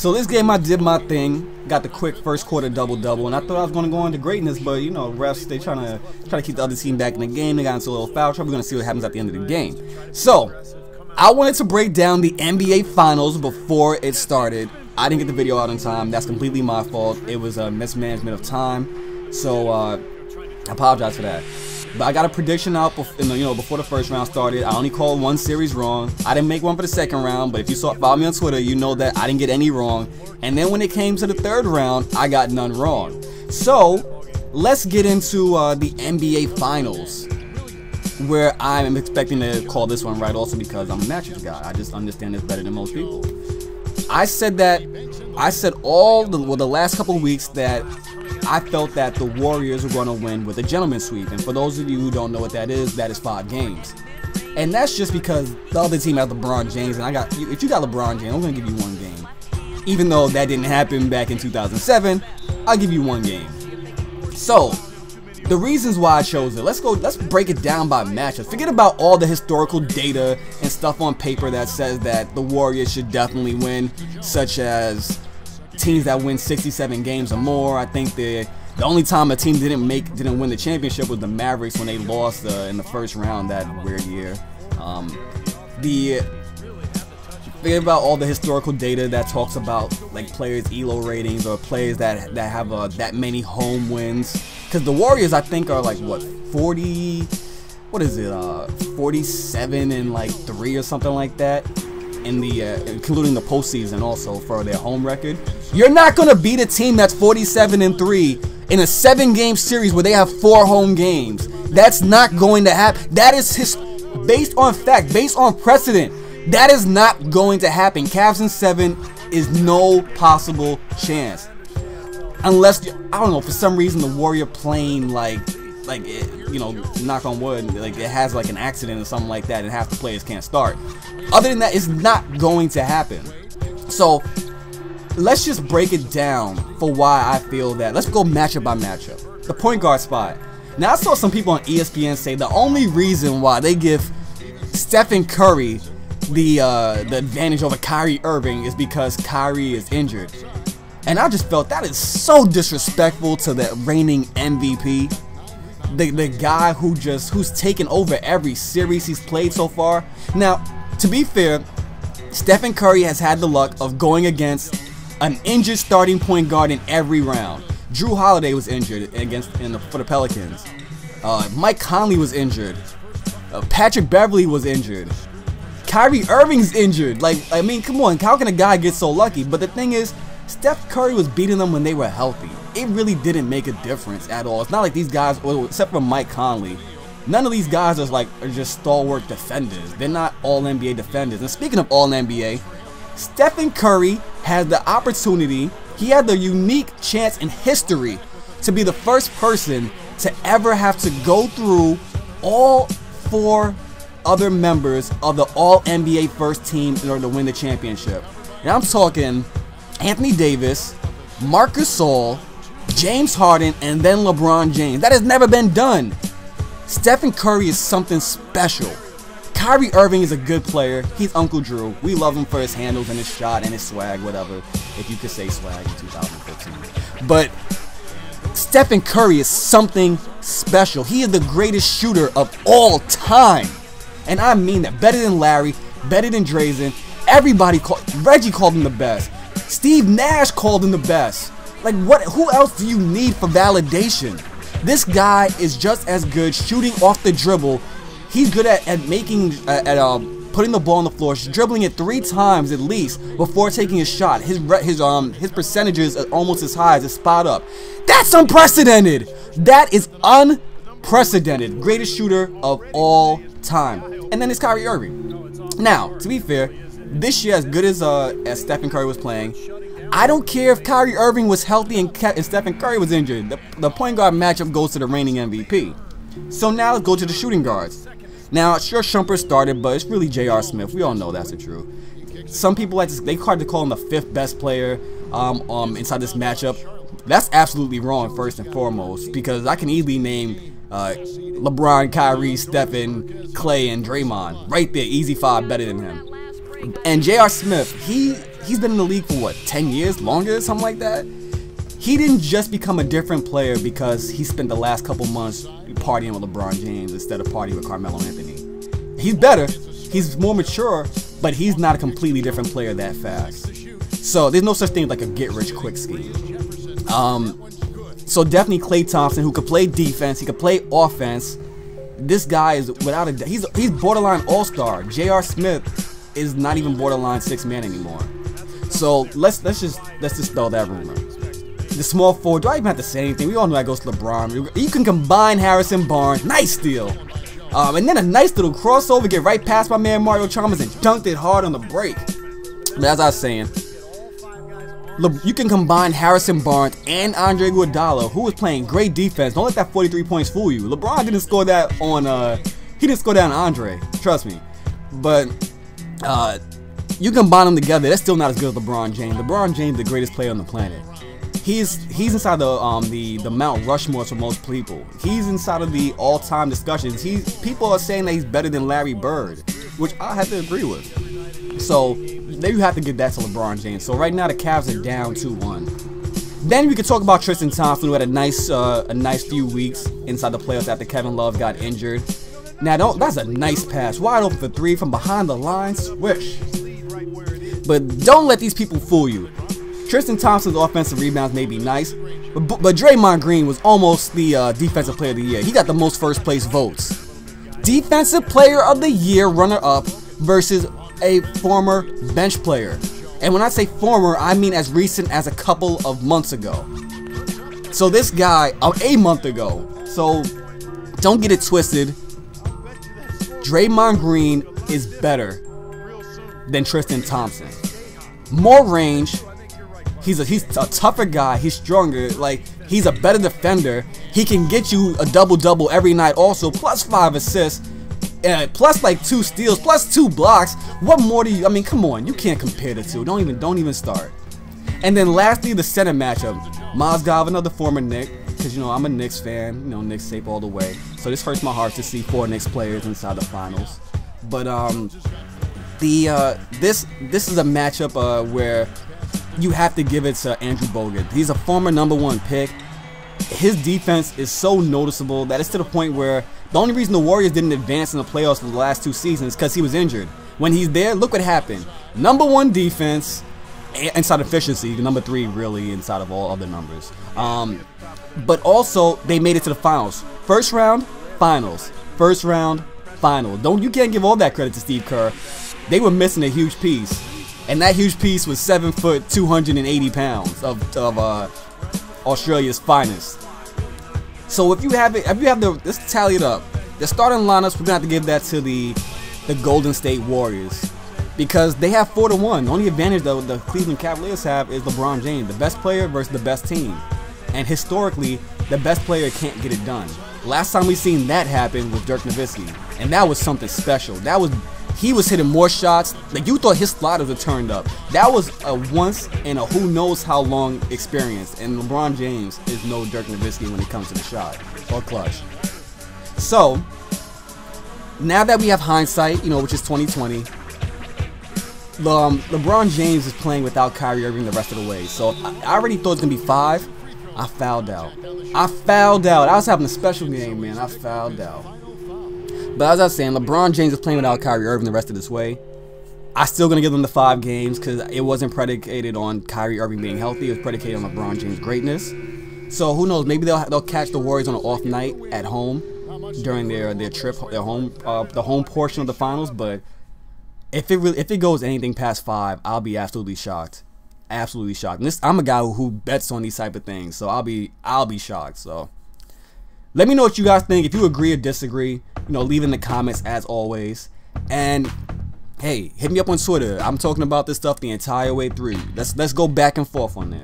So this game I did my thing, got the quick first quarter double-double, and I thought I was going to go into greatness, but you know, refs, they trying to keep the other team back in the game. They got into a little foul trouble. We're going to see what happens at the end of the game. So, I wanted to break down the NBA Finals before it started. I didn't get the video out in time. That's completely my fault. It was a mismanagement of time. So, I apologize for that. But I got a prediction out before the first round started. I only called one series wrong. I didn't make one for the second round, but if you follow me on Twitter, you know that I didn't get any wrong. And then when it came to the third round, I got none wrong. So, let's get into the NBA Finals, where I'm expecting to call this one right also because I'm a matchups guy. I just understand this better than most people. I said all the last couple of weeks that I felt that the Warriors were going to win with a gentleman's sweep. And for those of you who don't know what that is 5 games. And that's just because the other team has LeBron James, and if you got LeBron James, I'm going to give you one game. Even though that didn't happen back in 2007, I'll give you one game. So, the reasons why I chose it, let's break it down by matchups. Forget about all the historical data and stuff on paper that says that the Warriors should definitely win, such as teams that win 67 games or more. I think the only time a team didn't win the championship was the Mavericks when they lost in the first round that weird year. Forget about all the historical data that talks about like players' ELO ratings or players that have that many home wins. Because the Warriors, I think, are like what 47 and like 3 or something like that. In the including the postseason also for their home record. You're not gonna beat a team that's 47 and 3 in a 7-game series where they have 4 home games. That's not going to happen. That is based on fact, based on precedent. That is not going to happen. Cavs in 7 is no possible chance, unless I don't know, for some reason the Warrior plane knock on wood, like it has like an accident or something like that and half the players can't start. Other than that, it's not going to happen. So let's just break it down for why I feel that. Let's go matchup by matchup. The point guard spot. Now I saw some people on ESPN say the only reason why they give Stephen Curry the advantage over Kyrie Irving is because Kyrie is injured. And I just felt that is so disrespectful to the reigning MVP. The guy who's taken over every series he's played so far. Now, to be fair, Stephen Curry has had the luck of going against an injured starting point guard in every round. Drew Holiday was injured for the Pelicans. Mike Conley was injured. Patrick Beverley was injured. Kyrie Irving's injured. Like, I mean, come on, how can a guy get so lucky? But the thing is, Steph Curry was beating them when they were healthy. It really didn't make a difference at all. It's not like these guys, well, except for Mike Conley, none of these guys are just stalwart defenders. They're not all-NBA defenders. And speaking of all-NBA, Stephen Curry had the opportunity, he had the unique chance in history to be the first person to ever have to go through all 4 other members of the all-NBA first team in order to win the championship. And I'm talking Anthony Davis, Marc Gasol, James Harden, and then LeBron James. That has never been done. Stephen Curry is something special. Kyrie Irving is a good player. He's Uncle Drew. We love him for his handles and his shot and his swag, whatever, if you could say swag in 2015. But Stephen Curry is something special. He is the greatest shooter of all time. And I mean that. Better than Larry, better than Drazen. Reggie called him the best. Steve Nash called him the best. Like, who else do you need for validation? This guy is just as good shooting off the dribble. He's good at putting the ball on the floor, dribbling it 3 times at least before taking a shot. His percentages are almost as high as his spot up. That's unprecedented. That is unprecedented. Greatest shooter of all time. And then it's Kyrie Irving. Now, to be fair, this year, as good as Stephen Curry was playing, I don't care if Kyrie Irving was healthy and Stephen Curry was injured. The point guard matchup goes to the reigning MVP. So now let's go to the shooting guards. Now, sure, Shumpert started, but it's really J.R. Smith. We all know that's the truth. Some people they tried to call him the 5th best player inside this matchup. That's absolutely wrong, first and foremost, because I can easily name LeBron, Kyrie, Stephen, Clay, and Draymond right there. Easy 5 better than him. And J.R. Smith, he's been in the league for what, 10 years, longer, something like that. He didn't just become a different player because he spent the last couple months partying with LeBron James instead of partying with Carmelo Anthony. He's better, he's more mature, but he's not a completely different player that fast. So there's no such thing like a get-rich-quick scheme. So definitely Klay Thompson, who could play defense, he could play offense. This guy is without a doubt, he's borderline all-star. J.R. Smith is not even borderline 6-man anymore. So let's just dispel that rumor. The small forward, do I even have to say anything? We all know that goes to LeBron. You can combine Harrison Barnes, nice steal. And then a nice little crossover, get right past my man Mario Chalmers and dunked it hard on the break. But as I was saying, you can combine Harrison Barnes and Andre Iguodala, who was playing great defense. Don't let that 43 points fool you. LeBron didn't score that on, he didn't score that on Andre, trust me. But you combine them together, that's still not as good as LeBron James. LeBron James, the greatest player on the planet. He's inside the Mount Rushmore for most people. He's inside of the all-time discussions. People are saying that he's better than Larry Bird, which I have to agree with. So there you have to give that to LeBron James. So right now the Cavs are down 2-1. Then we could talk about Tristan Thompson, who had a nice few weeks inside the playoffs after Kevin Love got injured. Now that's a nice pass, wide open for 3 from behind the line, swish. But don't let these people fool you. Tristan Thompson's offensive rebounds may be nice, but Draymond Green was almost the Defensive Player of the Year. He got the most first place votes. Defensive Player of the Year runner-up versus a former bench player. And when I say former, I mean as recent as a couple of months ago. So this guy, a month ago. So don't get it twisted. Draymond Green is better than Tristan Thompson. More range. He's a tougher guy. He's stronger. Like, he's a better defender. He can get you a double-double every night also, plus 5 assists, plus like 2 steals, plus 2 blocks. What more do you, I mean, come on. You can't compare the two. Don't even start. And then lastly, the center matchup. Mozgov, another former Knick, because, you know, I'm a Knicks fan. You know, Knicks safe all the way. So this hurts my heart to see 4 Knicks players inside the finals. But this is a matchup where you have to give it to Andrew Bogut. He's a former #1 pick. His defense is so noticeable that it's to the point where the only reason the Warriors didn't advance in the playoffs for the last 2 seasons is because he was injured. When he's there, look what happened. #1 defense, inside efficiency, #3 really inside of all other numbers. But also, they made it to the finals. First round, finals. First round, final. You can't give all that credit to Steve Kerr. They were missing a huge piece. And that huge piece was 7 foot, 280 pounds of Australia's finest. So let's tally it up. The starting lineups, we're gonna have to give that to the Golden State Warriors because they have 4-1. The only advantage that the Cleveland Cavaliers have is LeBron James, the best player versus the best team. And historically, the best player can't get it done. Last time we seen that happen was Dirk Nowitzki, and that was something special. He was hitting more shots. Like, you thought his sliders were turned up. That was a once in a who knows how long experience. And LeBron James is no Dirk Nowitzki when it comes to the shot or clutch. So now that we have hindsight, you know, which is 2020, LeBron James is playing without Kyrie Irving the rest of the way. So I already thought it was gonna be 5. I fouled out. I was having a special game, man. I fouled out. But as I was saying, LeBron James is playing without Kyrie Irving the rest of this way. I'm still going to give them the 5 games because it wasn't predicated on Kyrie Irving being healthy. It was predicated on LeBron James' greatness. So who knows? Maybe they'll catch the Warriors on an off night at home during their trip, the home portion of the finals. But if it goes anything past 5, I'll be absolutely shocked. Absolutely shocked. And I'm a guy who bets on these type of things, so I'll be shocked. So let me know what you guys think. If you agree or disagree, you know, leave in the comments as always. And hey, hit me up on Twitter. I'm talking about this stuff the entire way through. Let's go back and forth on there.